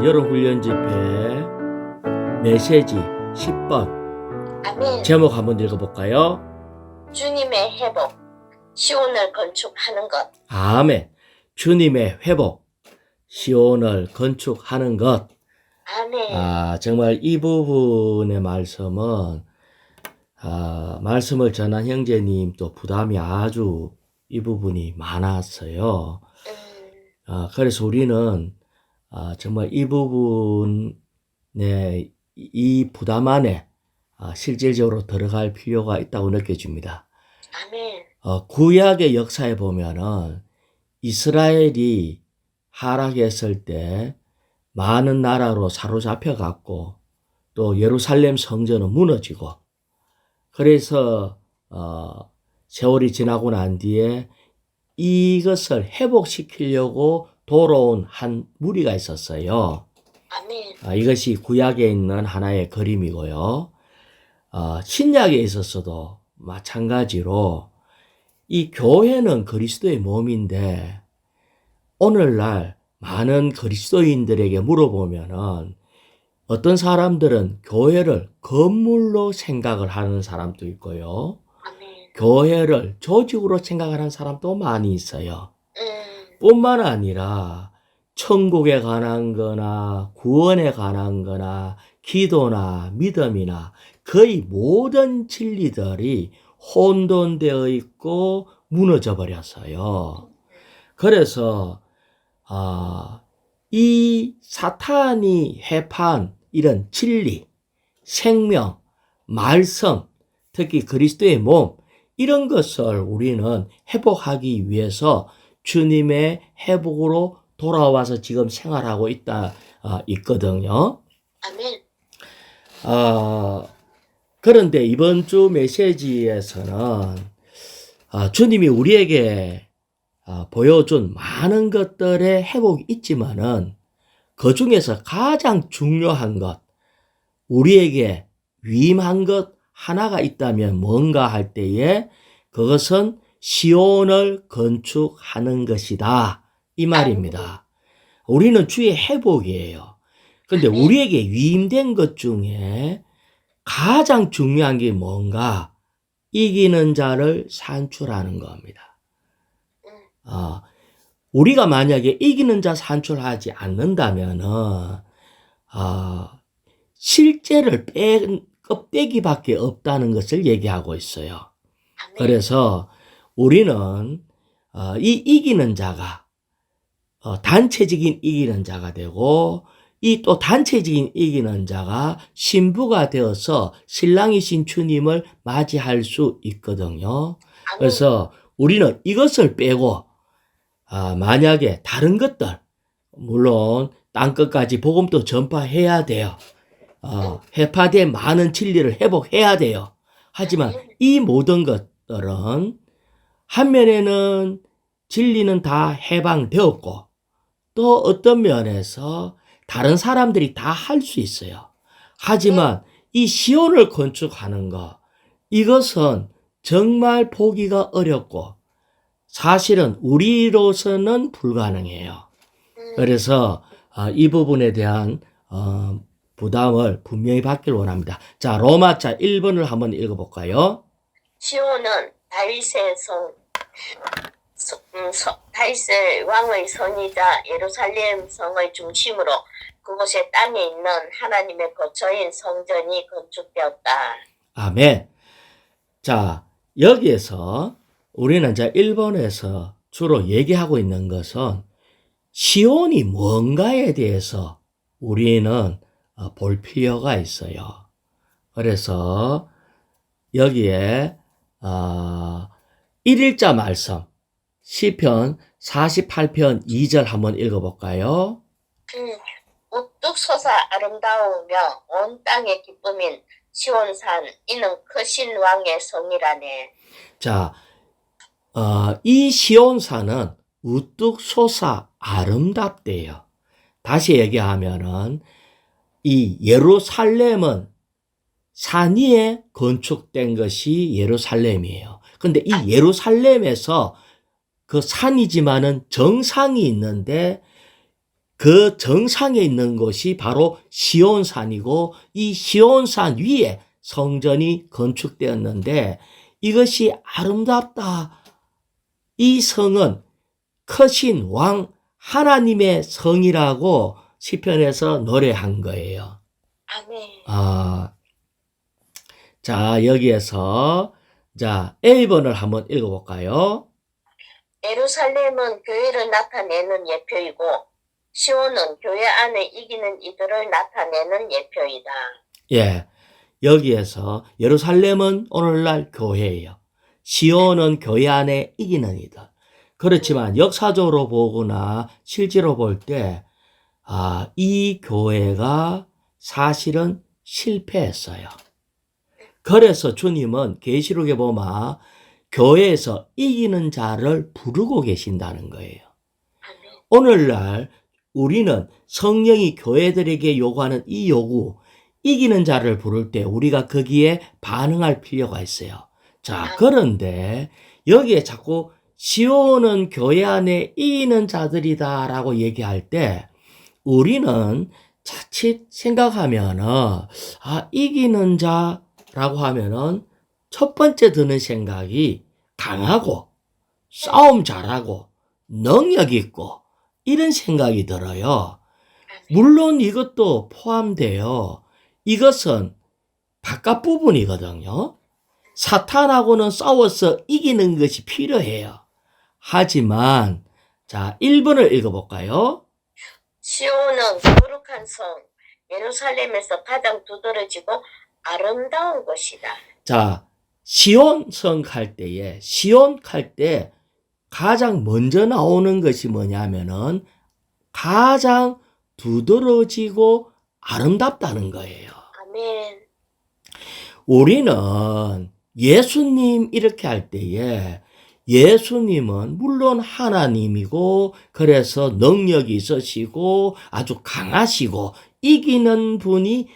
여름훈련 집회 메시지 10번 아멘. 제목 한번 읽어볼까요? 주님의 회복, 시온을 건축하는 것. 아멘. 주님의 회복, 시온을 건축하는 것. 아멘. 정말 이 부분의 말씀은 말씀을 전한 형제님 또 부담이 아주 이 부분이 많았어요. 그래서 우리는 정말 이 부분에 이 부담 안에 실질적으로 들어갈 필요가 있다고 느껴집니다. 아멘. 구약의 역사에 보면은 이스라엘이 하락했을 때 많은 나라로 사로잡혀 갔고 또 예루살렘 성전은 무너지고 그래서 세월이 지나고 난 뒤에 이것을 회복시키려고 돌아온 한 무리가 있었어요. 아멘. 이것이 구약에 있는 하나의 그림이고요. 신약에 있어서도 마찬가지로 이 교회는 그리스도의 몸인데 오늘날 많은 그리스도인들에게 물어보면은 어떤 사람들은 교회를 건물로 생각을 하는 사람도 있고요. 아멘. 교회를 조직으로 생각하는 사람도 많이 있어요. 뿐만 아니라 천국에 관한 거나 구원에 관한 거나 기도나 믿음이나 거의 모든 진리들이 혼돈되어 있고 무너져 버렸어요. 그래서 이 사탄이 회파한 이런 진리, 생명, 말씀, 특히 그리스도의 몸 이런 것을 우리는 회복하기 위해서 주님의 회복으로 돌아와서 지금 생활하고 있거든요. 아멘. 그런데 이번 주 메시지에서는 주님이 우리에게 보여준 많은 것들의 회복이 있지만은 그 중에서 가장 중요한 것, 우리에게 위임한 것 하나가 있다면 뭔가 할 때에 그것은 시온을 건축하는 것이다. 이 말입니다. 우리는 주의 회복이에요. 그런데 우리에게 위임된 것 중에 가장 중요한 게 뭔가? 이기는 자를 산출하는 겁니다. 우리가 만약에 이기는 자 산출하지 않는다면은 실제를 뺀 껍데기밖에 없다는 것을 얘기하고 있어요. 그래서 우리는 이 이기는 자가 단체적인 이기는 자가 되고 이 또 단체적인 이기는 자가 신부가 되어서 신랑이신 주님을 맞이할 수 있거든요. 그래서 우리는 이것을 빼고 만약에 다른 것들 물론 땅끝까지 복음도 전파해야 돼요. 회파된 많은 진리를 회복해야 돼요. 하지만 이 모든 것들은 한 면에는 진리는 다 해방되었고 또 어떤 면에서 다른 사람들이 다 할 수 있어요. 하지만 이 시온을 건축하는 것 이것은 정말 보기가 어렵고 사실은 우리로서는 불가능해요. 그래서 이 부분에 대한 부담을 분명히 받기를 원합니다. 자, 로마자 1번을 한번 읽어볼까요? 시온은 다윗의 왕의 선이자 예루살렘 성의 중심으로 그곳의 땅에 있는 하나님의 거처인 성전이 건축되었다. 아멘. 자, 여기에서 우리는 이제 1번에서 주로 얘기하고 있는 것은 시온이 뭔가에 대해서 우리는 볼 필요가 있어요. 그래서 여기에 1일자 말씀 시편 48편 2절 한번 읽어볼까요? 우뚝 솟아 아름다우며 온 땅의 기쁨인 시온산 이는 크신 왕의 성이라네. 자, 이 시온산은 우뚝 솟아 아름답대요. 다시 얘기하면은 이 예루살렘은 산 위에 건축된 것이 예루살렘이에요. 근데 이 예루살렘에서 그 산이지만은 정상이 있는데 그 정상에 있는 곳이 바로 시온산이고 이 시온산 위에 성전이 건축되었는데 이것이 아름답다. 이 성은 크신 왕 하나님의 성이라고 시편에서 노래한 거예요. 아멘. 자, 여기에서 자, A번을 한번 읽어볼까요? 예루살렘은 교회를 나타내는 예표이고 시온은 교회 안에 이기는 이들을 나타내는 예표이다. 예, 여기에서 예루살렘은 오늘날 교회예요. 시온은 교회 안에 이기는 이들. 그렇지만 역사적으로 보거나 실제로 볼 때, 이 교회가 사실은 실패했어요. 그래서 주님은 계시록에 보면 교회에서 이기는 자를 부르고 계신다는 거예요. 오늘날 우리는 성령이 교회들에게 요구하는 이 요구, 이기는 자를 부를 때 우리가 거기에 반응할 필요가 있어요. 자, 그런데 여기에 자꾸 시온은 교회 안에 이기는 자들이다라고 얘기할 때 우리는 자칫 생각하면은 이기는 자라고 하면은 첫 번째 드는 생각이 강하고 싸움 잘하고 능력 있고 이런 생각이 들어요. 물론 이것도 포함돼요. 이것은 바깥 부분이거든요. 사탄하고는 싸워서 이기는 것이 필요해요. 하지만 자, 1번을 읽어볼까요? 시온은 거룩한 성 예루살렘에서 가장 두드러지고 아름다운 곳이다. 자, 시온성 갈 때 가장 먼저 나오는 것이 뭐냐면은 가장 두드러지고 아름답다는 거예요. 아멘. 우리는 예수님 이렇게 할 때에 예수님은 물론 하나님이고 그래서 능력이 있으시고 아주 강하시고 이기는 분이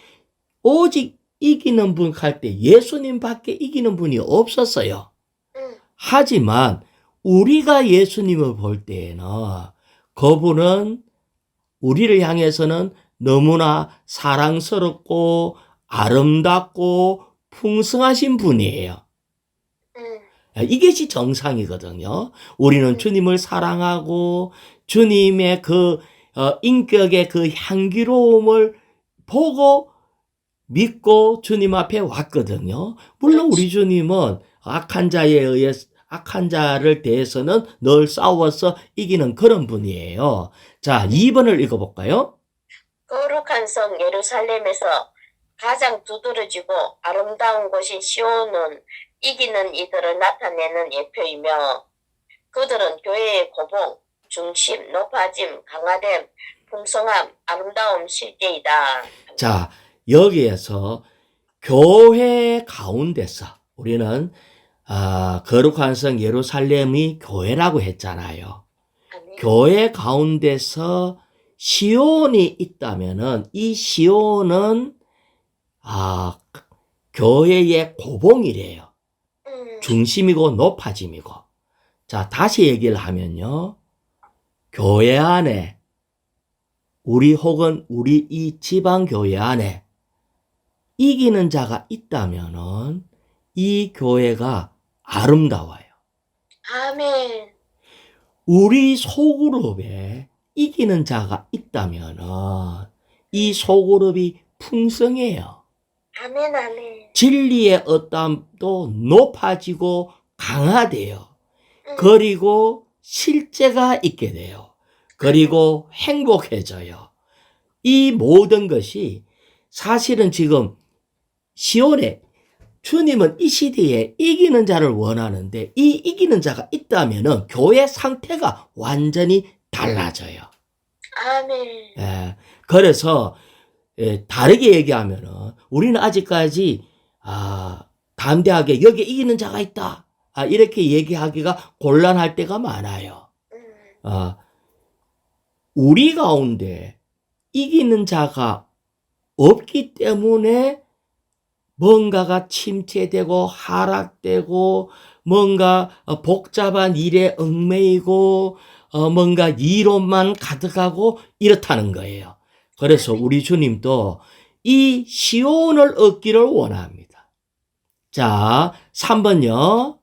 오직 이기는 분 할 때 예수님밖에 이기는 분이 없었어요. 하지만 우리가 예수님을 볼 때에는 그분은 우리를 향해서는 너무나 사랑스럽고 아름답고 풍성하신 분이에요. 이것이 정상이거든요. 우리는 주님을 사랑하고 주님의 그 인격의 그 향기로움을 보고 믿고 주님 앞에 왔거든요. 물론 우리 주님은 악한 자를 대해서는 늘 싸워서 이기는 그런 분이에요. 자, 2번을 읽어볼까요? 거룩한 성 예루살렘에서 가장 두드러지고 아름다운 곳인 시온은 이기는 이들을 나타내는 예표이며 그들은 교회의 고봉, 중심, 높아짐, 강화됨, 풍성함, 아름다움, 실제이다. 자, 여기에서 교회 가운데서 우리는 거룩한 성 예루살렘이 교회라고 했잖아요. 아멘. 교회 가운데서 시온이 있다면은 이 시온은 교회의 고봉이래요. 중심이고 높아짐이고. 자, 다시 얘기를 하면요. 교회 안에 혹은 우리 이 지방 교회 안에 이기는 자가 있다면은 이 교회가 아름다워요. 아멘. 우리 소그룹에 이기는 자가 있다면은 이 소그룹이 풍성해요. 아멘. 아멘. 진리의 어담도 높아지고 강화돼요. 그리고 실제가 있게 돼요. 그리고 행복해져요. 이 모든 것이 사실은 지금 시온에 주님은 이 시대에 이기는 자를 원하는데 이 이기는 자가 있다면은 교회 상태가 완전히 달라져요. 아멘. 예, 그래서 다르게 얘기하면은 우리는 아직까지 담대하게 여기에 이기는 자가 있다. 이렇게 얘기하기가 곤란할 때가 많아요. 우리 가운데 이기는 자가 없기 때문에 뭔가가 침체되고 하락되고 뭔가 복잡한 일에 얽매이고 뭔가 이론만 가득하고 이렇다는 거예요. 그래서 우리 주님도 이 시온을 얻기를 원합니다. 자, 3번요.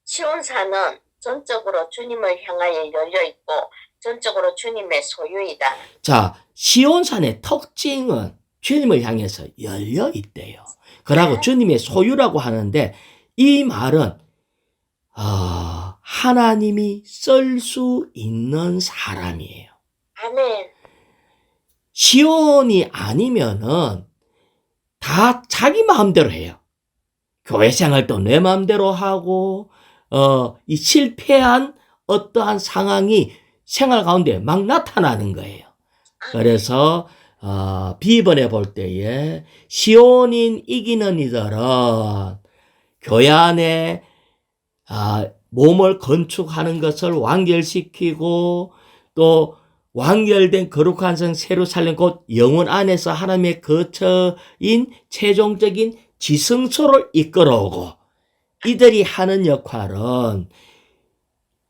시온산은 전적으로 주님을 향하여 열려 있고 전적으로 주님의 소유이다. 자, 시온산의 특징은 주님을 향해서 열려 있대요. 그러고 주님의 소유라고 하는데 이 말은 하나님이 쓸 수 있는 사람이에요. 아멘. 시온이 아니면은 다 자기 마음대로 해요. 교회 생활도 내 마음대로 하고 이 실패한 어떠한 상황이 생활 가운데 막 나타나는 거예요. 그래서 비번에 볼 때에 시온인 이기는 이들은 교회 안에 몸을 건축하는 것을 완결시키고 또 완결된 거룩한 성 예루살렘 곧 영혼 안에서 하나님의 거처인 최종적인 지성소를 이끌어오고 이들이 하는 역할은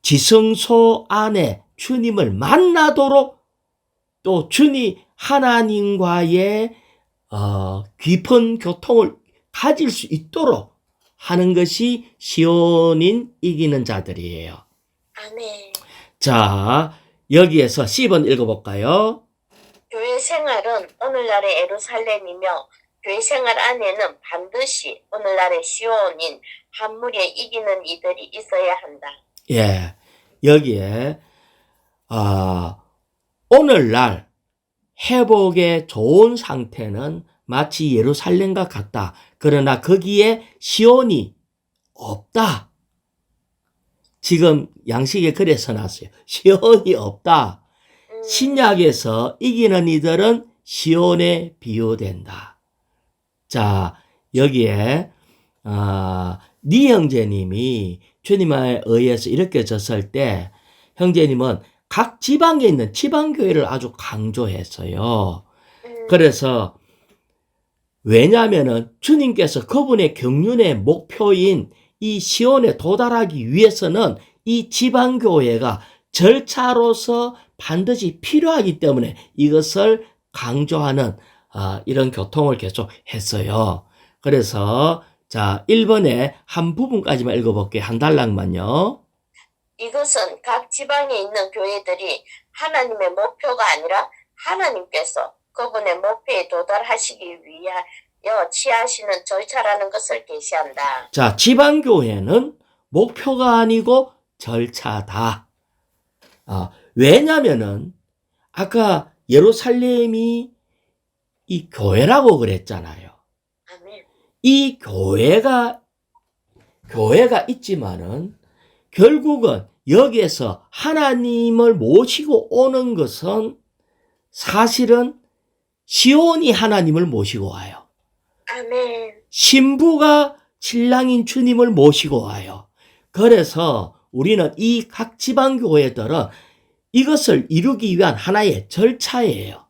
지성소 안에 주님을 만나도록 또 주님 하나님과의 깊은 교통을 가질 수 있도록 하는 것이 시온인 이기는 자들이에요. 아멘. 자, 여기에서 10번 읽어볼까요? 교회 생활은 오늘날의 예루살렘이며 교회 생활 안에는 반드시 오늘날의 시온인 한 무리에 이기는 이들이 있어야 한다. 예, 여기에 오늘날 회복의 좋은 상태는 마치 예루살렘과 같다. 그러나 거기에 시온이 없다. 지금 양식에 그래 써놨어요. 시온이 없다. 신약에서 이기는 이들은 시온에 비유된다. 자, 여기에 네 형제님이 주님에 의해서 이렇게 졌을 때 형제님은 각 지방에 있는 지방교회를 아주 강조했어요. 그래서 왜냐하면은 주님께서 그분의 경륜의 목표인 이 시온에 도달하기 위해서는 이 지방교회가 절차로서 반드시 필요하기 때문에 이것을 강조하는 이런 교통을 계속 했어요. 그래서 자 1번의 한 부분까지만 읽어볼게요. 한 달락만요. 이것은 각 지방에 있는 교회들이 하나님의 목표가 아니라 하나님께서 그분의 목표에 도달하시기 위하여 취하시는 절차라는 것을 계시한다. 자, 지방교회는 목표가 아니고 절차다. 왜냐면은 아까 예루살렘이 이 교회라고 그랬잖아요. 아멘. 이 교회가 있지만은 결국은 여기에서 하나님을 모시고 오는 것은 사실은 시온이 하나님을 모시고 와요. 아멘. 신부가 신랑인 주님을 모시고 와요. 그래서 우리는 이 각 지방교회들은 이것을 이루기 위한 하나의 절차예요.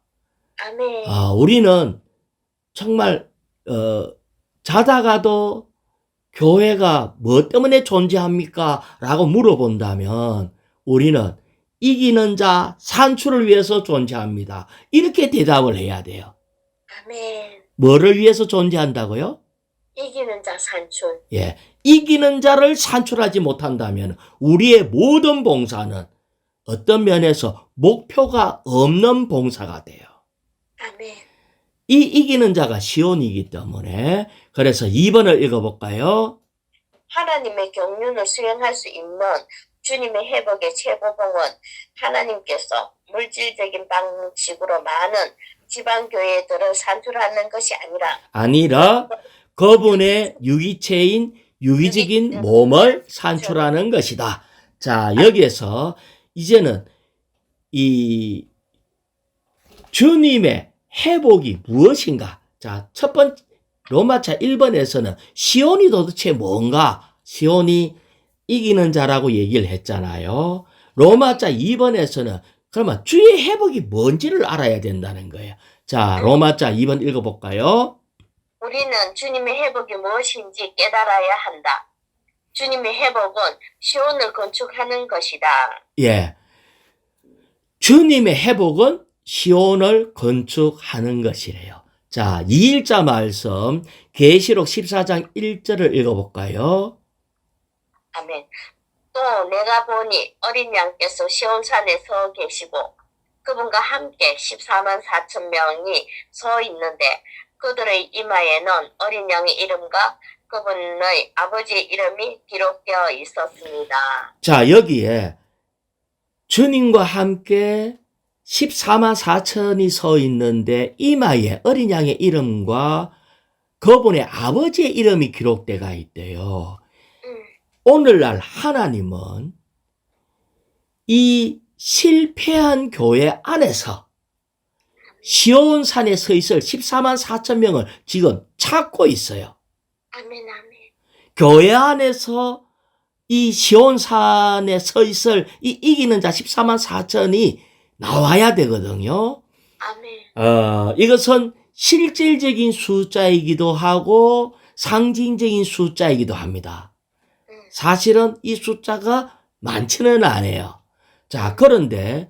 아멘. 우리는 정말 자다가도 교회가 뭐 때문에 존재합니까? 라고 물어본다면 우리는 이기는 자 산출을 위해서 존재합니다. 이렇게 대답을 해야 돼요. 아멘. 뭐를 위해서 존재한다고요? 이기는 자 산출. 예, 이기는 자를 산출하지 못한다면 우리의 모든 봉사는 어떤 면에서 목표가 없는 봉사가 돼요. 아멘. 이 이기는 자가 시온이기 때문에 그래서 2번을 읽어볼까요? 하나님의 경륜을 수행할 수 있는 주님의 회복의 최고봉은 하나님께서 물질적인 방식으로 많은 지방교회들을 산출하는 것이 아니라 그분의 유기체인 유기적인 몸을 산출하는 것이다. 자, 여기에서 이제는 이 주님의 회복이 무엇인가? 자, 첫 번째 로마차 1번에서는 시온이 도대체 뭔가? 시온이 이기는 자라고 얘기를 했잖아요. 로마차 2번에서는 그러면 주의 회복이 뭔지를 알아야 된다는 거예요. 자, 로마차 2번 읽어볼까요? 우리는 주님의 회복이 무엇인지 깨달아야 한다. 주님의 회복은 시온을 건축하는 것이다. 예. 주님의 회복은 시온을 건축하는 것이래요. 자, 2일자 말씀 계시록 14장 1절을 읽어볼까요? 아멘. 또 내가 보니 어린 양께서 시온산에 서 계시고 그분과 함께 14만 4천 명이 서 있는데 그들의 이마에는 어린 양의 이름과 그분의 아버지의 이름이 기록되어 있었습니다. 자, 여기에 주님과 함께 14만 4천이 서 있는데 이마에 어린 양의 이름과 그분의 아버지의 이름이 기록되어 있대요. 오늘날 하나님은 이 실패한 교회 안에서 시온산에 서 있을 14만 4천 명을 지금 찾고 있어요. 아멘, 아멘. 교회 안에서 이 시온산에 서 있을 이 이기는 자 14만 4천이 나와야 되거든요. 아멘. 이것은 실질적인 숫자이기도 하고 상징적인 숫자이기도 합니다. 사실은 이 숫자가 많지는 않아요. 자, 그런데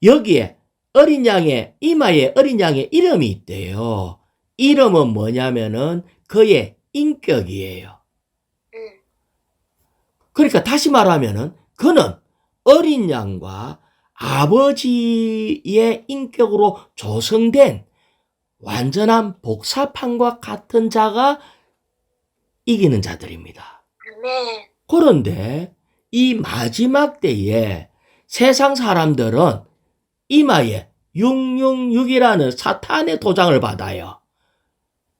여기에 어린 양의 이마에 어린 양의 이름이 있대요. 이름은 뭐냐면은 그의 인격이에요. 그러니까 다시 말하면은 그는 어린 양과 아버지의 인격으로 조성된 완전한 복사판과 같은 자가 이기는 자들입니다. 아멘. 그런데 이 마지막 때에 세상 사람들은 이마에 666이라는 사탄의 도장을 받아요.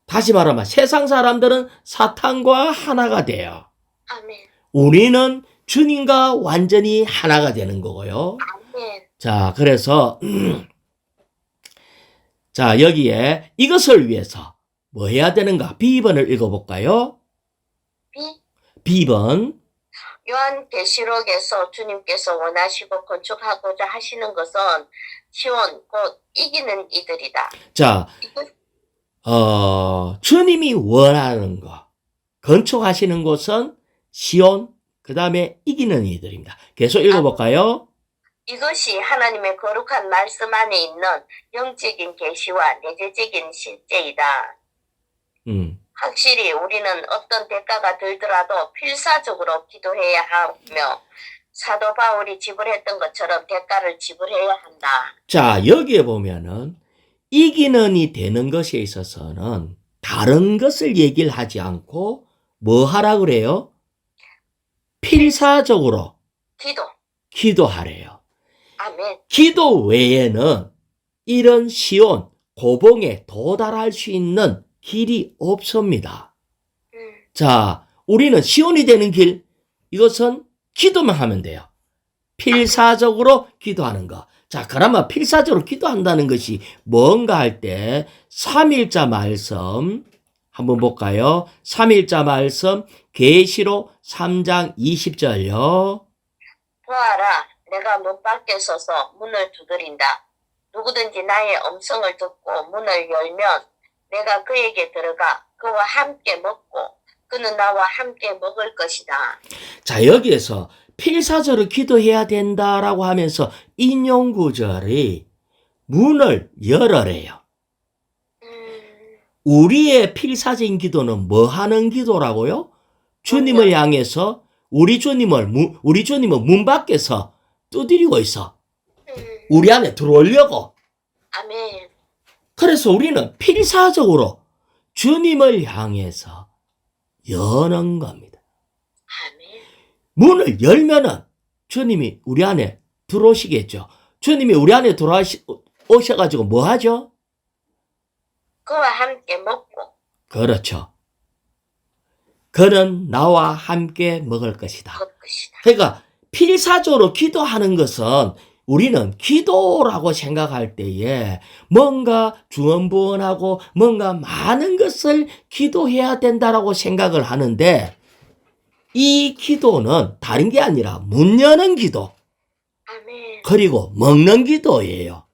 다시 말하면 세상 사람들은 사탄과 하나가 돼요. 아멘. 우리는 주님과 완전히 하나가 되는 거고요. 아멘. 자, 그래서 자, 여기에 이것을 위해서 뭐 해야 되는가? B번을 읽어볼까요? B. B번. 요한계시록에서 주님께서 원하시고 건축하고자 하시는 것은 시온 곧 이기는 이들이다. 자, 주님이 원하는 거, 건축하시는 곳은 시온, 그 다음에 이기는 이들입니다. 계속 읽어볼까요? 이것이 하나님의 거룩한 말씀 안에 있는 영적인 계시와 내재적인 실제이다. 확실히 우리는 어떤 대가가 들더라도 필사적으로 기도해야 하며 사도 바울이 지불했던 것처럼 대가를 지불해야 한다. 자, 여기에 보면은 이기는이 되는 것에 있어서는 다른 것을 얘기를 하지 않고 뭐 하라 그래요? 필사적으로 기도하래요. 아멘. 기도 외에는 이런 시온, 고봉에 도달할 수 있는 길이 없습니다. 자, 우리는 시온이 되는 길, 이것은 기도만 하면 돼요. 필사적으로 기도하는 거. 자, 그러면 필사적으로 기도한다는 것이 뭔가 할 때 3일자 말씀 한번 볼까요? 3일자 말씀 계시록 3장 20절요. 보아라, 내가 문 밖에 서서 문을 두드린다. 누구든지 나의 음성을 듣고 문을 열면 내가 그에게 들어가 그와 함께 먹고 그는 나와 함께 먹을 것이다. 자, 여기에서 필사적으로 기도해야 된다라고 하면서 인용 구절이 문을 열어래요. 우리의 필사적인 기도는 뭐 하는 기도라고요? 주님을 향해서 우리 주님은 문 밖에서 두드리고 있어. 우리 안에 들어오려고. 아멘. 그래서 우리는 필사적으로 주님을 향해서 여는 겁니다. 아멘. 문을 열면은 주님이 우리 안에 들어오시겠죠. 주님이 우리 안에 들어오셔가지고 뭐 하죠? 그와 함께 먹고. 그렇죠. 그는 나와 함께 먹을 것이다. 먹을 것이다. 그러니까 필사적으로 기도하는 것은 우리는 기도라고 생각할 때에 뭔가 주원부원하고 뭔가 많은 것을 기도해야 된다라고 생각을 하는데 이 기도는 다른 게 아니라 문 여는 기도 아멘. 그리고 먹는 기도예요.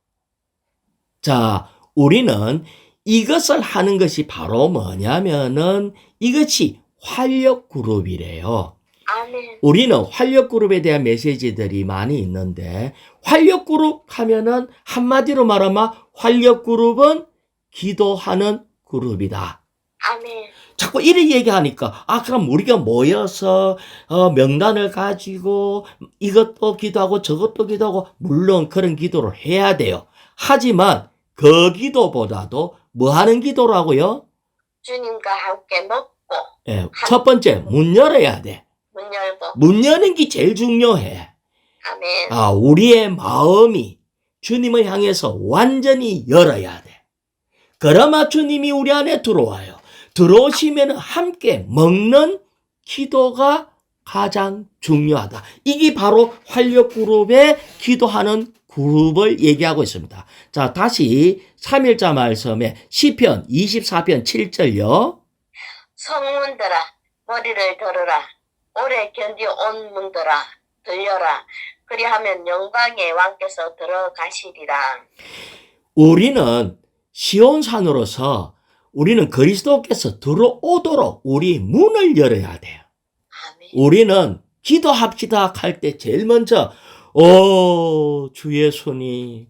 자, 우리는 이것을 하는 것이 바로 뭐냐면은 이것이 활력 그룹이래요. 아멘. 아멘. 우리는 활력그룹에 대한 메시지들이 많이 있는데, 활력그룹 하면은 한마디로 말하면 활력그룹은 기도하는 그룹이다. 아멘. 자꾸 이렇게 얘기하니까, 그럼 우리가 모여서 명단을 가지고 이것도 기도하고 저것도 기도하고, 물론 그런 기도를 해야 돼요. 하지만 그 기도보다도 뭐 하는 기도라고요? 주님과 함께 먹고 예, 첫 번째, 문 열어야 돼. 문 열고. 문 여는 게 제일 중요해. 아멘. 우리의 마음이 주님을 향해서 완전히 열어야 돼. 그러면 주님이 우리 안에 들어와요. 들어오시면 함께 먹는 기도가 가장 중요하다. 이게 바로 활력그룹의 기도하는 그룹을 얘기하고 있습니다. 자, 다시 3일자 말씀에 시편 24편 7절요. 성문들아 머리를 들으라. 오래 견디온 문들아 들려라. 그리하면 영광의 왕께서 들어가시리라. 우리는 시온산으로서 우리는 그리스도께서 들어오도록 우리 문을 열어야 돼요. 아멘. 우리는 기도합시다 할 때 제일 먼저 주 예수니,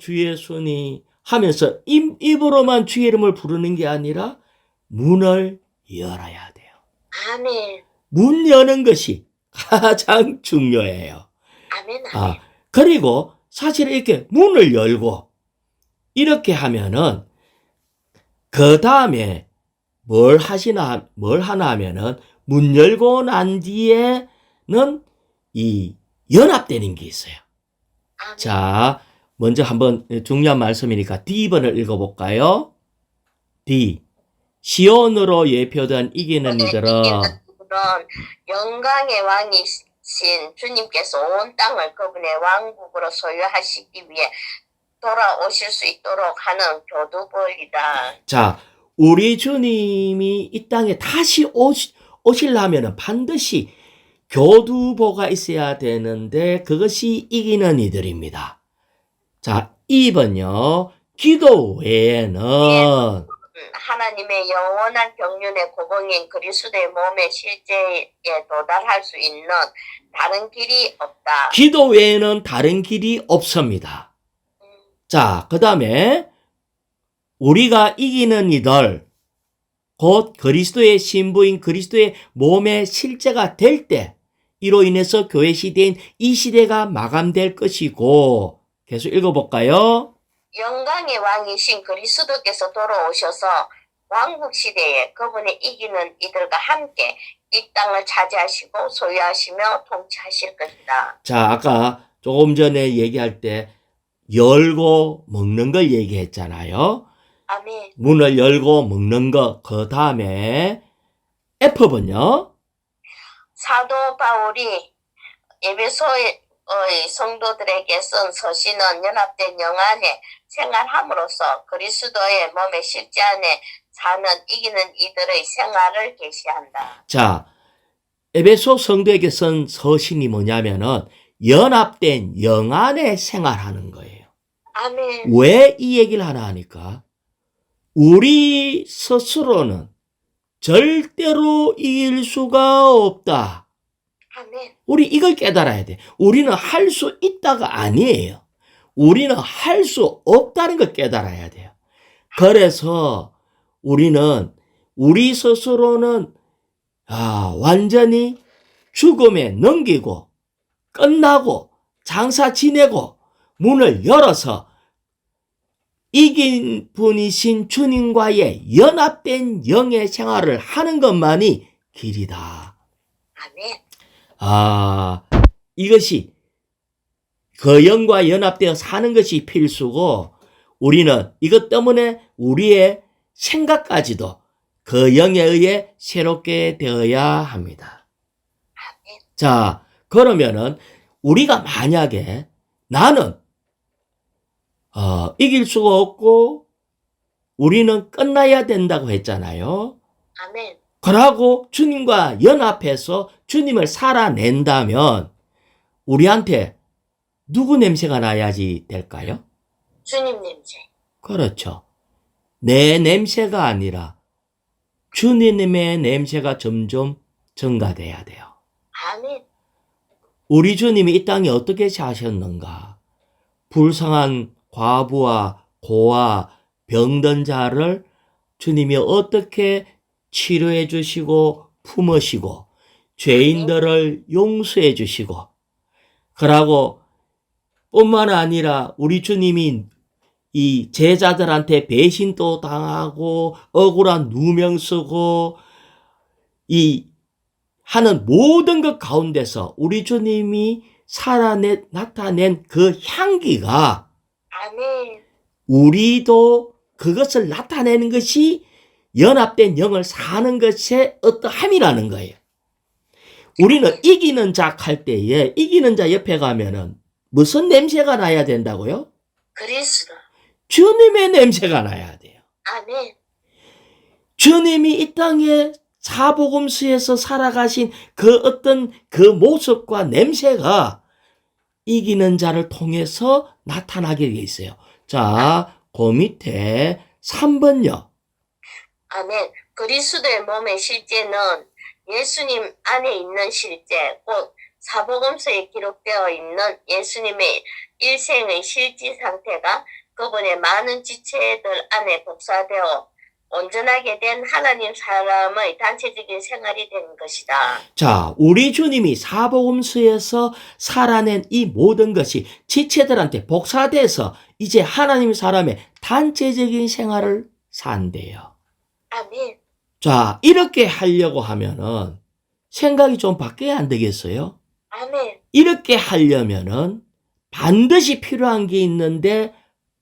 주 예수니 하면서 입으로만 주의 이름을 부르는 게 아니라 문을 열어야 돼요. 아멘. 문 여는 것이 가장 중요해요. 아멘. 아멘. 그리고 사실 이렇게 문을 열고 이렇게 하면은 그 다음에 뭘 하나 하면은 문 열고 난 뒤에는 이 연합되는 게 있어요. 아멘. 자, 먼저 한번 중요한 말씀이니까 D번을 읽어볼까요? D. 시온으로 예표된 이기는 이들은 영광의 왕이신 주님께서 온 땅을 그분의 왕국으로 소유하시기 위해 돌아오실 수 있도록 하는 교두보이다. 자, 우리 주님이 이 땅에 다시 오시려면 반드시 교두보가 있어야 되는데 그것이 이기는 이들입니다. 자, 2번요. 기도 외에는 하나님의 영원한 경륜의 고봉인 그리스도의 몸의 실제에 도달할 수 있는 다른 길이 없다. 기도 외에는 다른 길이 없습니다. 자, 그 다음에 우리가 이기는 이들, 곧 그리스도의 신부인 그리스도의 몸의 실제가 될 때, 이로 인해서 교회 시대인 이 시대가 마감될 것이고, 계속 읽어볼까요? 영광의 왕이신 그리스도께서 돌아오셔서 왕국 시대에 그분의 이기는 이들과 함께 이 땅을 차지하시고 소유하시며 통치하실 것이다. 자, 아까 조금 전에 얘기할 때 열고 먹는 걸 얘기했잖아요. 아멘. 문을 열고 먹는 것, 그 다음에 F번요. 사도 바울이 에베소의 성도들에게 쓴 서신은 연합된 영 안에 생활함으로써 그리스도의 몸의 실제 안에 사는 이기는 이들의 생활을 계시한다. 자, 에베소 성도에게 쓴 서신이 뭐냐면은 연합된 영 안에 생활하는 거예요. 아멘. 왜 이 얘기를 하나 하니까 우리 스스로는 절대로 이길 수가 없다. 아멘. 우리 이걸 깨달아야 돼. 우리는 할 수 있다가 아니에요. 우리는 할 수 없다는 걸 깨달아야 돼요. 그래서 우리는 우리 스스로는 완전히 죽음에 넘기고 끝나고 장사 지내고 문을 열어서 이긴 분이신 주님과의 연합된 영의 생활을 하는 것만이 길이다. 아멘. 이것이 그 영과 연합되어 사는 것이 필수고 우리는 이것 때문에 우리의 생각까지도 그 영에 의해 새롭게 되어야 합니다. 아멘. 자, 그러면은 우리가 만약에 나는 이길 수가 없고 우리는 끝나야 된다고 했잖아요. 아멘. 그러고 주님과 연합해서 주님을 살아낸다면 우리한테 누구 냄새가 나야지 될까요? 주님 냄새. 그렇죠. 내 냄새가 아니라 주님의 냄새가 점점 증가돼야 돼요. 아멘. 우리 주님이 이 땅에 어떻게 사셨는가? 불쌍한 과부와 고아, 병든 자를 주님이 어떻게 치료해 주시고 품으시고 죄인들을 용서해 주시고 그러고 뿐만 아니라 우리 주님이 이 제자들한테 배신도 당하고 억울한 누명 쓰고 이 하는 모든 것 가운데서 우리 주님이 나타낸 그 향기가 아멘. 우리도 그것을 나타내는 것이 연합된 영을 사는 것의 어떠함이라는 거예요. 우리는 이기는 자 할 때에 이기는 자 옆에 가면은 무슨 냄새가 나야 된다고요? 그리스도. 주님의 냄새가 나야 돼요. 아멘. 주님이 이 땅에 사복음서에서 살아가신 그 어떤 그 모습과 냄새가 이기는 자를 통해서 나타나게 돼 있어요. 자, 그 밑에 3번요. 아멘. 그리스도의 몸의 실제는 예수님 안에 있는 실제, 곧 사복음서에 기록되어 있는 예수님의 일생의 실제 상태가 그분의 많은 지체들 안에 복사되어 온전하게 된 하나님 사람의 단체적인 생활이 되는 것이다. 자, 우리 주님이 사복음서에서 살아낸 이 모든 것이 지체들한테 복사돼서 이제 하나님 사람의 단체적인 생활을 산대요. 아멘. 자, 이렇게 하려고 하면은 생각이 좀 바뀌어야 안 되겠어요? 아멘. 이렇게 하려면은 반드시 필요한 게 있는데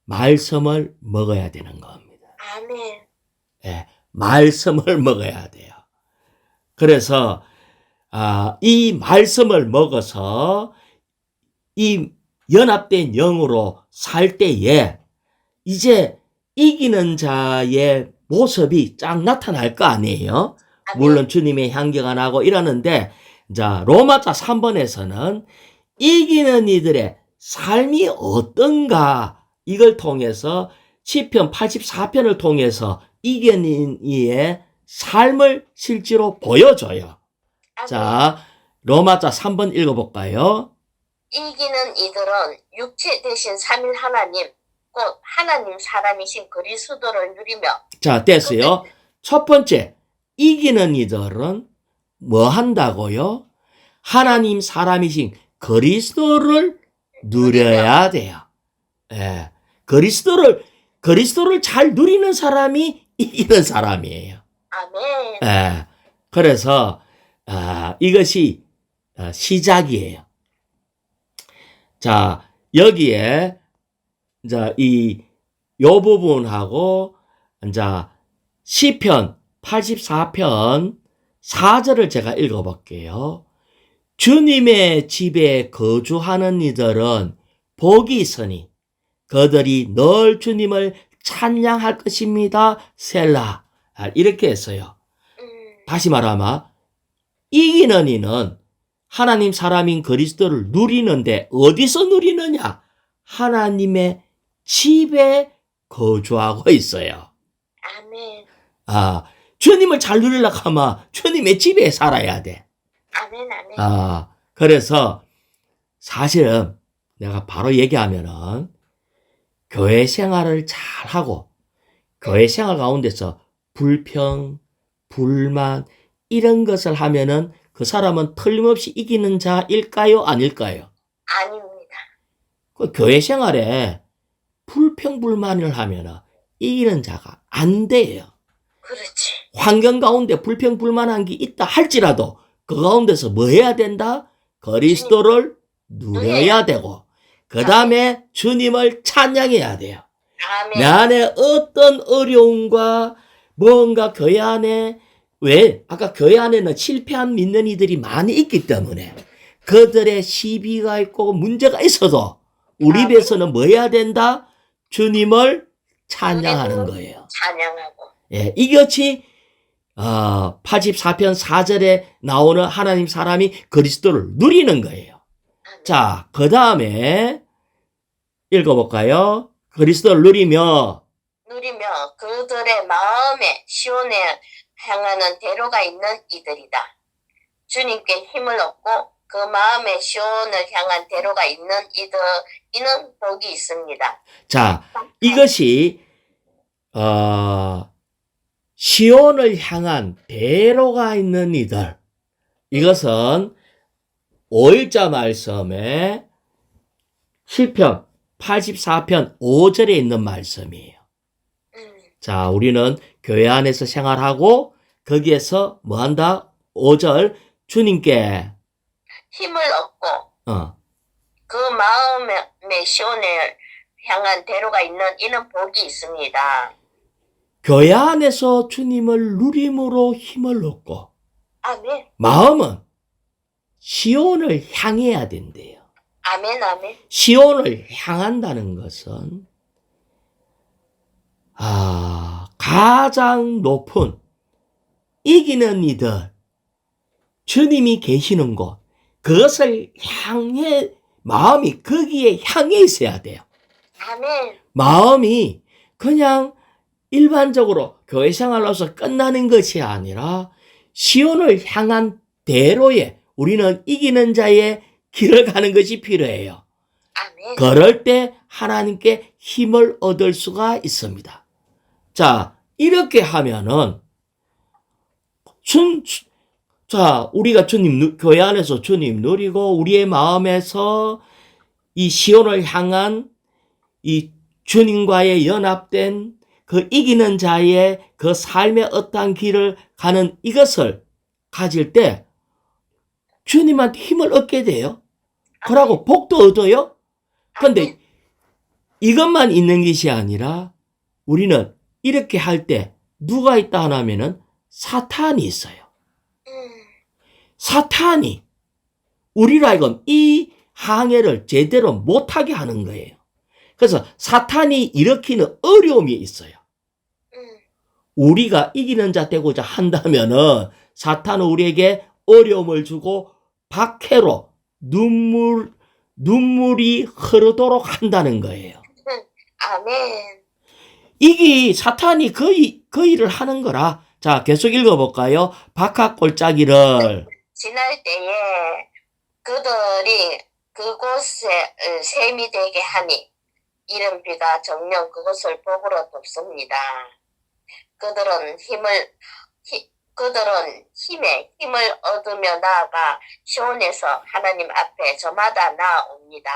말씀을 먹어야 되는 겁니다. 아멘. 예, 말씀을 먹어야 돼요. 그래서 이 말씀을 먹어서 이 연합된 영으로 살 때에 이제 이기는 자의 모습이 쫙 나타날 거 아니에요. 아멘. 물론 주님의 향기가 나고 이러는데 자, 로마자 3번에서는 이기는 이들의 삶이 어떤가 이걸 통해서 시편 84편을 통해서 이기는 이의 삶을 실제로 보여줘요. 아멘. 자, 로마자 3번 읽어볼까요? 이기는 이들은 육체 대신 삼일 하나님, 곧 하나님 사람이신 그리스도를 누리며. 자, 됐어요. 첫 번째, 이기는 이들은 뭐 한다고요? 하나님 사람이신 그리스도를 누려야 돼요. 예, 그리스도를 잘 누리는 사람이 이기는 사람이에요. 아멘. 예, 그래서 이것이 시작이에요. 자, 여기에 이제 요 부분하고 이제 시편 84편 4절을 제가 읽어볼게요. 주님의 집에 거주하는 이들은 복이 있으니 그들이 늘 주님을 찬양할 것입니다. 셀라. 이렇게 했어요. 다시 말하면 이기는 이는 하나님 사람인 그리스도를 누리는데 어디서 누리느냐? 하나님의 집에 거주하고 있어요. 아멘. 주님을 잘 누리려고 하면 주님의 집에 살아야 돼. 아멘. 아멘. 그래서 사실은 내가 바로 얘기하면은 교회 생활을 잘 하고 교회 생활 가운데서 불평, 불만 이런 것을 하면은 그 사람은 틀림없이 이기는 자일까요? 아닐까요? 아닙니다. 그 교회 생활에 불평, 불만을 하면은 이기는 자가 안 돼요. 그렇지. 환경 가운데 불평, 불만한 게 있다 할지라도 그 가운데서 뭐 해야 된다? 그리스도를 누려야 되고 그 다음에 주님을 찬양해야 돼요. 아멘. 내 안에 어떤 어려움과 뭔가 교회 안에 아까 교회 안에는 실패한 믿는 이들이 많이 있기 때문에 그들의 시비가 있고 문제가 있어도 우리 입에서는 뭐 해야 된다? 주님을 찬양하는 거예요. 찬양하고. 예, 이것이 84편 4절에 나오는 하나님 사람이 그리스도를 누리는 거예요. 자, 그 다음에 읽어볼까요? 그리스도를 누리며 그들의 마음에 시온에 향하는 대로가 있는 이들이다. 주님께 힘을 얻고 그 마음의 시온을 향한 대로가 있는 이는 복이 있습니다. 자, 이것이 시온을 향한 대로가 있는 이들. 이것은 5일자 말씀에 시편 84편 5절에 있는 말씀이에요. 자, 우리는 교회 안에서 생활하고 거기에서 뭐 한다? 5절 주님께 힘을 얻고 그 마음의 시온을 향한 대로가 있는 이는 복이 있습니다. 교회 안에서 주님을 누림으로 힘을 얻고 아멘. 마음은 시온을 향해야 된대요. 아멘, 아멘. 시온을 향한다는 것은 가장 높은 이기는 이들, 주님이 계시는 곳, 그것을 향해 마음이 거기에 향해 있어야 돼요. 아멘. 마음이 그냥 일반적으로 교회 생활로서 끝나는 것이 아니라 시온을 향한 대로에 우리는 이기는 자의 길을 가는 것이 필요해요. 아멘. 그럴 때 하나님께 힘을 얻을 수가 있습니다. 자, 이렇게 하면은 우리가 교회 안에서 주님 누리고 우리의 마음에서 이 시온을 향한 이 주님과의 연합된 그 이기는 자의 그 삶의 어떠한 길을 가는 이것을 가질 때 주님한테 힘을 얻게 돼요. 그러고 복도 얻어요. 그런데 이것만 있는 것이 아니라 우리는 이렇게 할 때 누가 있다 하면은 사탄이 있어요. 사탄이 우리로 하여금 이 항해를 제대로 못하게 하는 거예요. 그래서 사탄이 일으키는 어려움이 있어요. 우리가 이기는 자 되고자 한다면은 사탄은 우리에게 어려움을 주고 박해로 눈물이 흐르도록 한다는 거예요. 아멘. 이게 사탄이 그 일을 하는 거라. 자, 계속 읽어볼까요? 박하골짜기를 지날 때에 그들이 그곳에 샘이 되게 하니 이른 비가 정녕 그곳을 복으로 덮습니다. 그들은 힘에 힘을 얻으며 나아가 시온에서 하나님 앞에 저마다 나아옵니다.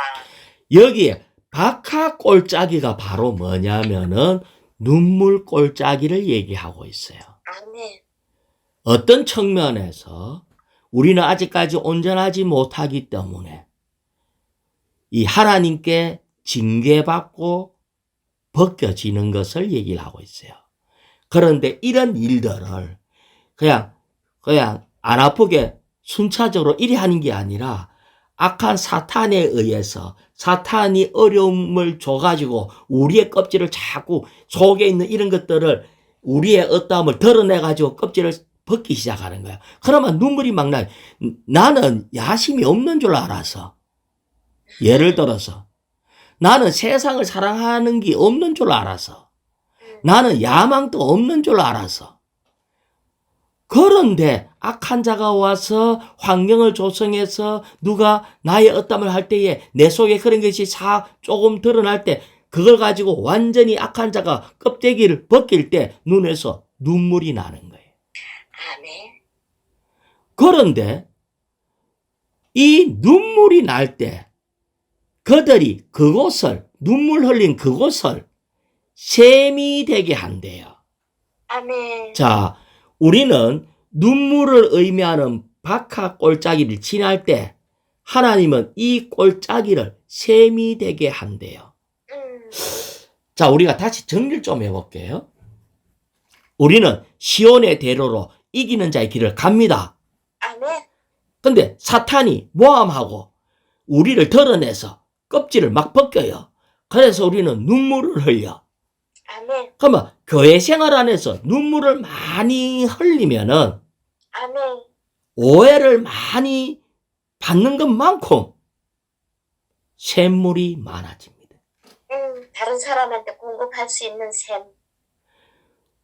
여기에 박하골짜기가 바로 뭐냐면은 눈물골짜기를 얘기하고 있어요. 아멘. 어떤 측면에서 우리는 아직까지 온전하지 못하기 때문에 이 하나님께 징계받고 벗겨지는 것을 얘기를 하고 있어요. 그런데 이런 일들을 그냥 안 아프게 순차적으로 이리 하는 게 아니라 악한 사탄에 의해서 사탄이 어려움을 줘가지고 우리의 껍질을 자꾸 속에 있는 이런 것들을 우리의 어떠함을 드러내가지고 껍질을 벗기 시작하는 거야. 그러면 눈물이 막 나요. 나는 야심이 없는 줄 알아서. 예를 들어서 나는 세상을 사랑하는 게 없는 줄 알아서. 나는 야망도 없는 줄 알아서. 그런데 악한 자가 와서 환경을 조성해서 누가 나의 어떠함을 할 때에 내 속에 그런 것이 조금 드러날 때 그걸 가지고 완전히 악한 자가 껍데기를 벗길 때 눈에서 눈물이 나는 거예요. 아멘. 그런데 이 눈물이 날 때 그들이 그곳을 눈물 흘린 그곳을 샘이 되게 한대요. 아멘. 자, 우리는 눈물을 의미하는 박하골짜기를 지날 때 하나님은 이 골짜기를 샘이 되게 한대요. 자, 우리가 다시 정리를 좀 해볼게요. 우리는 시온의 대로로 이기는 자의 길을 갑니다. 아멘. 근데 사탄이 모함하고 우리를 드러내서 껍질을 막 벗겨요. 그래서 우리는 눈물을 흘려. 아멘. 그러면 교회 생활 안에서 눈물을 많이 흘리면은 아멘. 오해를 많이 받는 것만큼 샘물이 많아집니다. 다른 사람한테 공급할 수 있는 샘.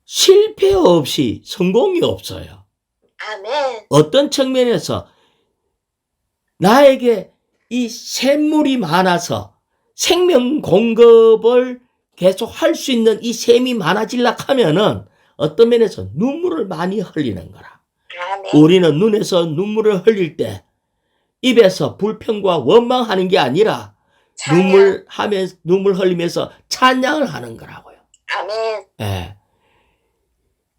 실패 없이 성공이 없어요. 아멘. 어떤 측면에서 나에게 이 샘물이 많아서 생명 공급을 계속 할 수 있는 이 샘이 많아질라 하면은 어떤 면에서 눈물을 많이 흘리는 거라. 아멘. 우리는 눈에서 눈물을 흘릴 때 입에서 불평과 원망하는 게 아니라 찬양. 눈물 흘리면서 찬양을 하는 거라고요. 아멘. 예.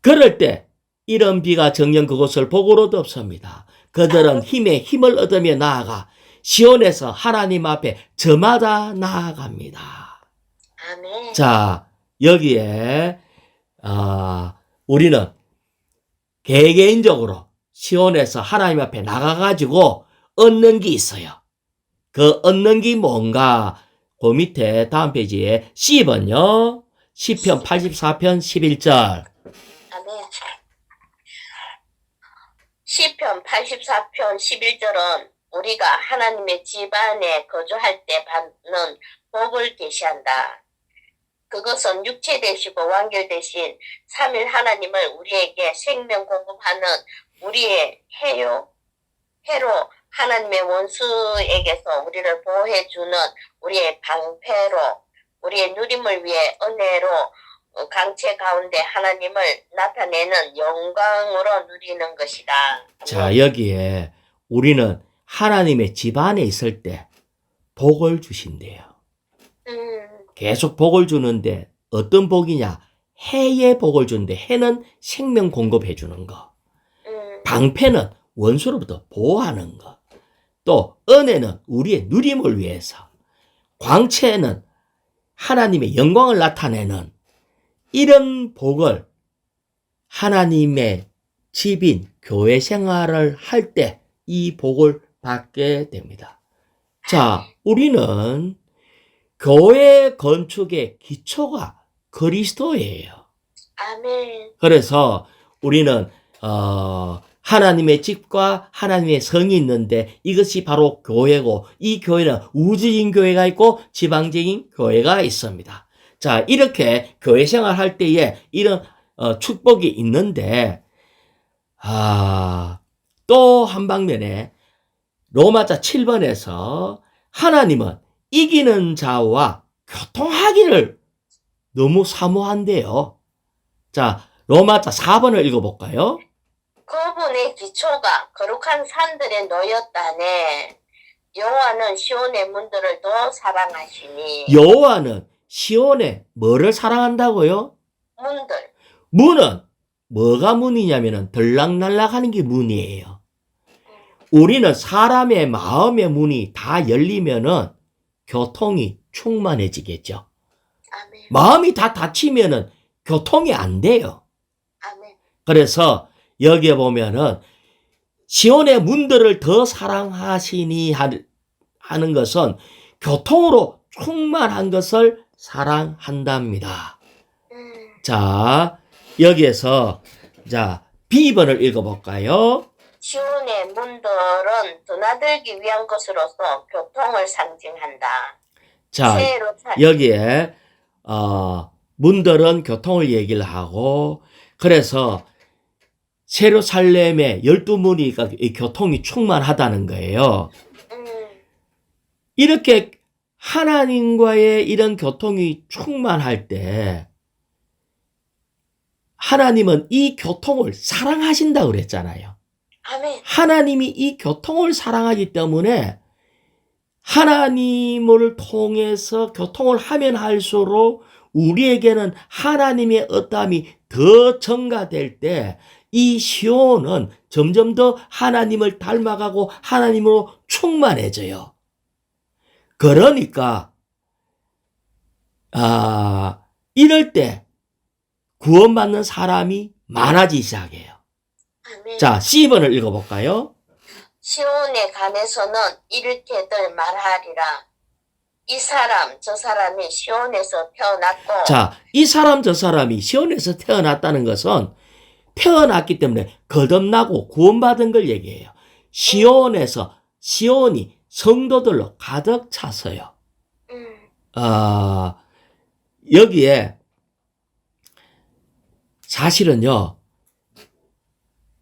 그럴 때 이런 비가 정녕 그곳을 보고로 덮습니다. 그들은 힘을 얻으며 나아가 시온에서 하나님 앞에 저마다 나아갑니다. 아멘. 자, 여기에 우리는 개개인적으로 시온에서 하나님 앞에 나가가지고 얻는 게 있어요. 그 얻는 게 뭔가? 그 밑에 다음 페이지에 C번요. 시편 84편 11절. 아멘. 시편 84편 11절은 우리가 하나님의 집 안에 거주할 때 받는 복을 계시한다. 그것은 육체 되시고 완결 되신 삼일 하나님을 우리에게 생명 공급하는 우리의 해로 하나님의 원수에게서 우리를 보호해주는 우리의 방패로 우리의 누림을 위해 은혜로 강체 가운데 하나님을 나타내는 영광으로 누리는 것이다. 자, 여기에 우리는 하나님의 집 안에 있을 때 복을 주신대요. 계속 복을 주는데 어떤 복이냐? 해의 복을 주는데 해는 생명 공급해 주는 거. 방패는 원수로부터 보호하는 거. 또 은혜는 우리의 누림을 위해서. 광채는 하나님의 영광을 나타내는 이런 복을 하나님의 집인 교회 생활을 할 때 이 복을 받게 됩니다. 자, 우리는 교회 건축의 기초가 그리스도예요. 아멘. 그래서 우리는 하나님의 집과 하나님의 성이 있는데 이것이 바로 교회고 이 교회는 우주적인 교회가 있고 지방적인 교회가 있습니다. 자, 이렇게 교회 생활할 때에 이런 축복이 있는데 또 한 방면에 로마자 7번에서 하나님은 이기는 자와 교통하기를 너무 사모한대요. 자, 로마자 4번을 읽어볼까요? 그분의 기초가 거룩한 산들에 놓였다네. 여호와는 시온의 문들을 더 사랑하시니. 여호와는 시온에 뭐를 사랑한다고요? 문들. 문은 뭐가 문이냐면은 들락날락하는 게 문이에요. 우리는 사람의 마음의 문이 다 열리면은 교통이 충만해지겠죠. 아멘. 마음이 다 닫히면은 교통이 안 돼요. 아멘. 그래서 여기에 보면은 시온의 문들을 더 사랑하시니 하는 것은 교통으로 충만한 것을 사랑한답니다. 자, 여기에서 B번을 읽어볼까요? 시온의 문들은 드나들기 위한 것으로서 교통을 상징한다. 자, 여기에 문들은 교통을 얘기를 하고 그래서 세르살렘의 12문이 교통이 충만하다는 거예요. 이렇게 하나님과의 이런 교통이 충만할 때 하나님은 이 교통을 사랑하신다고 그랬잖아요. 아멘. 하나님이 이 교통을 사랑하기 때문에 하나님을 통해서 교통을 하면 할수록 우리에게는 하나님의 어떠함이 더 증가될 때 이 시온은 점점 더 하나님을 닮아가고 하나님으로 충만해져요. 그러니까 이럴 때 구원받는 사람이 많아지기 시작해요. 아멘. 자, C번을 읽어볼까요? 시온에 관해서는 이렇게들 말하리라. 이 사람 저 사람이 시온에서 태어났고. 자, 이 사람 저 사람이 시온에서 태어났다는 것은 태어났기 때문에 거듭나고 구원받은 걸 얘기해요. 시온이 성도들로 가득 찼어요. 여기에 사실은요,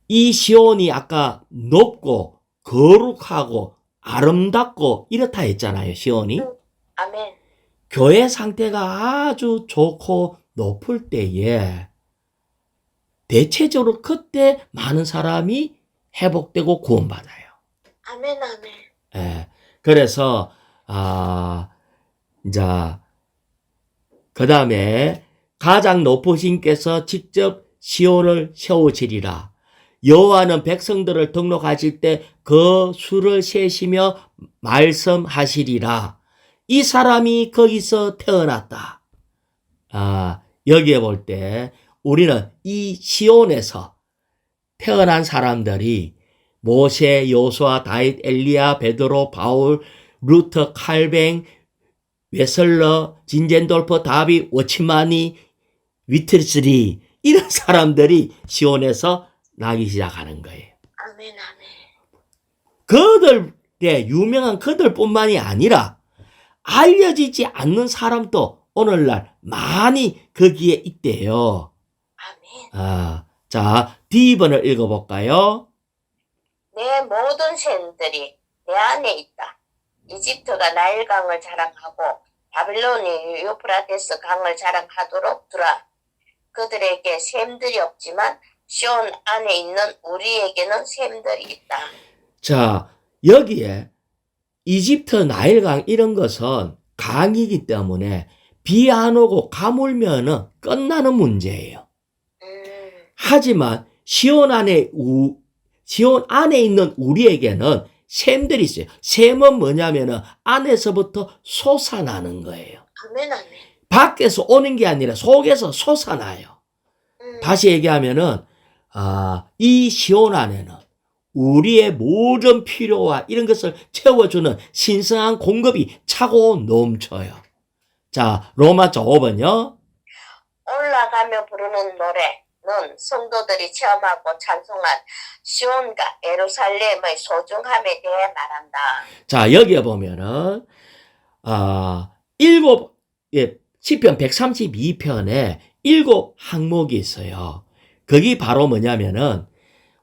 이 시온이 아까 높고 거룩하고 아름답고 이렇다 했잖아요. 시온이. 아멘. 교회 상태가 아주 좋고 높을 때에 대체적으로 그때 많은 사람이 회복되고 구원받아요. 아멘. 아멘. 예. 그래서 이제 그 다음에 가장 높으신께서 직접 시온을 세우시리라. 여호와는 백성들을 등록하실 때 그 수를 세시며 말씀하시리라. 이 사람이 거기서 태어났다. 여기에 볼 때 우리는 이 시온에서 태어난 사람들이 모세, 요수아, 다윗, 엘리야, 베드로, 바울, 루터, 칼뱅, 웨슬러, 진젠돌프, 다비, 워치마니, 위트리스리 이런 사람들이 시온에서 나기 시작하는 거예요. 아멘. 아멘. 그들의 유명한 그들뿐만이 아니라 알려지지 않는 사람도 오늘날 많이 거기에 있대요. 아멘. 자, D번을 읽어볼까요? 내 모든 샘들이 내 안에 있다. 이집트가 나일강을 자랑하고 바빌론이 유프라테스 강을 자랑하도록 두라. 그들에게 샘들이 없지만 시온 안에 있는 우리에게는 샘들이 있다. 자, 여기에 이집트 나일강 이런 것은 강이기 때문에 비 안 오고 가물면은 끝나는 문제예요. 하지만 시온 안에 있는 우리에게는 샘들이 있어요. 샘은 뭐냐면은 안에서부터 솟아나는 거예요. 아멘. 아멘. 밖에서 오는 게 아니라 속에서 솟아나요. 다시 얘기하면은 이 시온 안에는 우리의 모든 필요와 이런 것을 채워주는 신성한 공급이 차고 넘쳐요. 자, 로마서 5번요. 올라가며 부르는 노래는 성도들이 체험하고 찬송한 시온과 예루살렘의 소중함에 대해 말한다. 자, 여기에 보면은 시편 132편에 7항목이 있어요. 거기 바로 뭐냐면은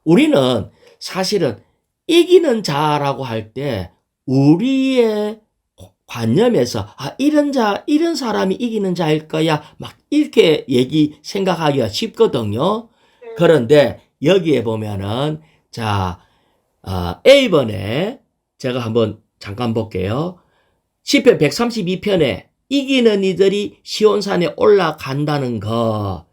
우리는 사실은 이기는 자라고 할 때 우리의 관념에서 이런 사람이 이기는 자일 거야 막 이렇게 생각하기가 쉽거든요. 그런데 여기에 보면은 자 A번에 제가 한번 잠깐 볼게요. 시편 132편에 이기는 이들이 시온산에 올라간다는 거.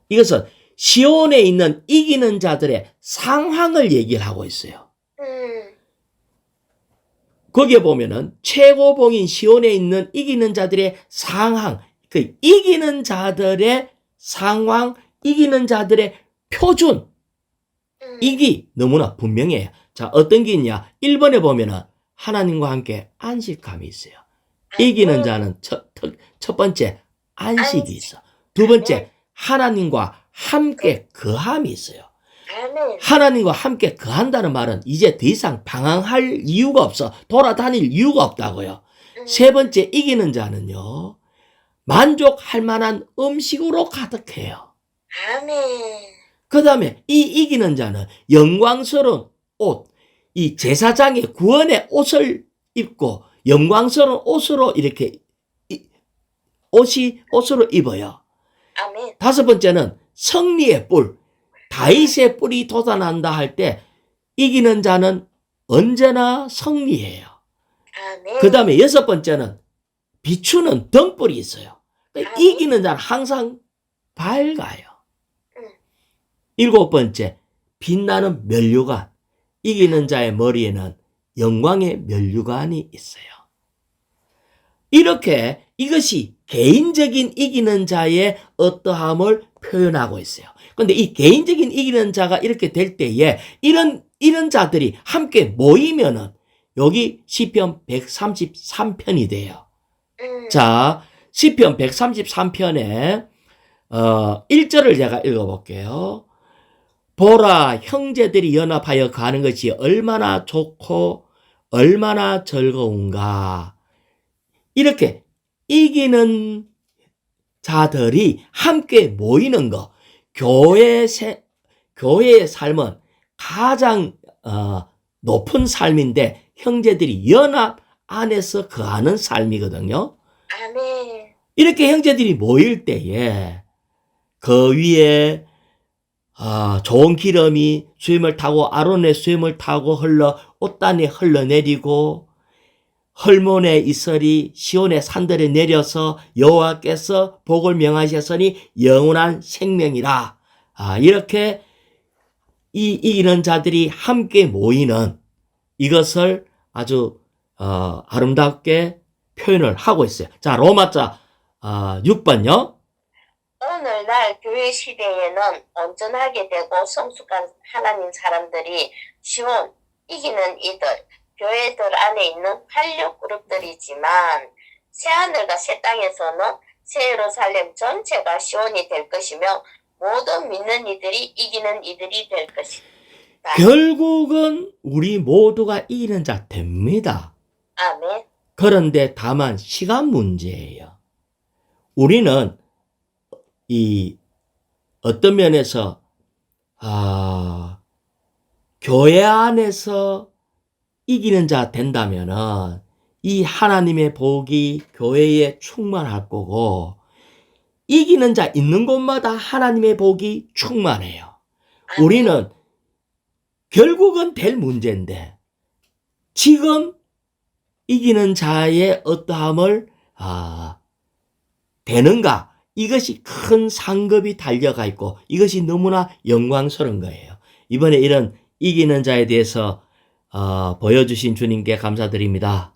이것은 시온에 있는 이기는 자들의 상황을 얘기를 하고 있어요. 거기에 보면은 최고봉인 시온에 있는 이기는 자들의 상황, 그 이기는 자들의 상황, 이기는 자들의 표준, 이기 너무나 분명해요. 자, 어떤 게 있냐? 1번에 보면은 하나님과 함께 안식감이 있어요. 이기는 자는 첫 번째 안식이 있어. 두 번째 하나님과 함께 거함이 있어요. 하나님과 함께 거한다는 말은 이제 더 이상 방황할 이유가 없어. 돌아다닐 이유가 없다고요. 세 번째 이기는 자는요. 만족할 만한 음식으로 가득해요. 그 다음에 이 이기는 자는 영광스러운 옷, 이 제사장의 구원의 옷을 입고 영광스러운 옷으로 이렇게 옷으로 입어요. 아멘. 다섯 번째는 승리의 뿔, 다윗의 뿔이 돋아난다 할 때 이기는 자는 언제나 승리해요. 아멘. 그 다음에 여섯 번째는 비추는 등불이 있어요. 그러니까 이기는 자는 항상 밝아요. 일곱 번째, 빛나는 면류관. 이기는 자의 머리에는 영광의 면류관이 있어요. 이렇게 이것이 개인적인 이기는 자의 어떠함을 표현하고 있어요. 그런데 이 개인적인 이기는 자가 이렇게 될 때에 이런 자들이 함께 모이면은 여기 시편 133편이 돼요. 자, 시편 133편에 1절을 제가 읽어볼게요. 보라, 형제들이 연합하여 가는 것이 얼마나 좋고 얼마나 즐거운가. 이렇게 이기는 자들이 함께 모이는 거, 교회의 삶은 가장 높은 삶인데 형제들이 연합 안에서 거하는 삶이거든요. 아멘. 이렇게 형제들이 모일 때에 그 위에 좋은 기름이 수염을 타고 아론의 수염을 타고 옷단에 흘러내리고 헐몬의 이슬이 시온의 산들에 내려서 여호와께서 복을 명하셨으니 영원한 생명이라. 이렇게 이기는 자들이 함께 모이는 이것을 아주 아름답게 표현을 하고 있어요. 자, 로마자 6번요. 오늘날 교회 시대에는 온전하게 되고 성숙한 하나님 사람들이 시온 이기는 이들 교회들 안에 있는 활력 그룹들이지만 새하늘과 새 땅에서는 새 예루살렘 전체가 시온이 될 것이며 모든 믿는 이들이 이기는 이들이 될 것이다. 결국은 우리 모두가 이기는 자 됩니다. 아멘. 그런데 다만 시간 문제예요. 우리는 어떤 면에서 교회 안에서 이기는 자 된다면은 이 하나님의 복이 교회에 충만할 거고 이기는 자 있는 곳마다 하나님의 복이 충만해요. 우리는 결국은 될 문제인데 지금 이기는 자의 어떠함을 되는가? 이것이 큰 상급이 달려가 있고 이것이 너무나 영광스러운 거예요. 이번에 이런 이기는 자에 대해서 보여주신 주님께 감사드립니다.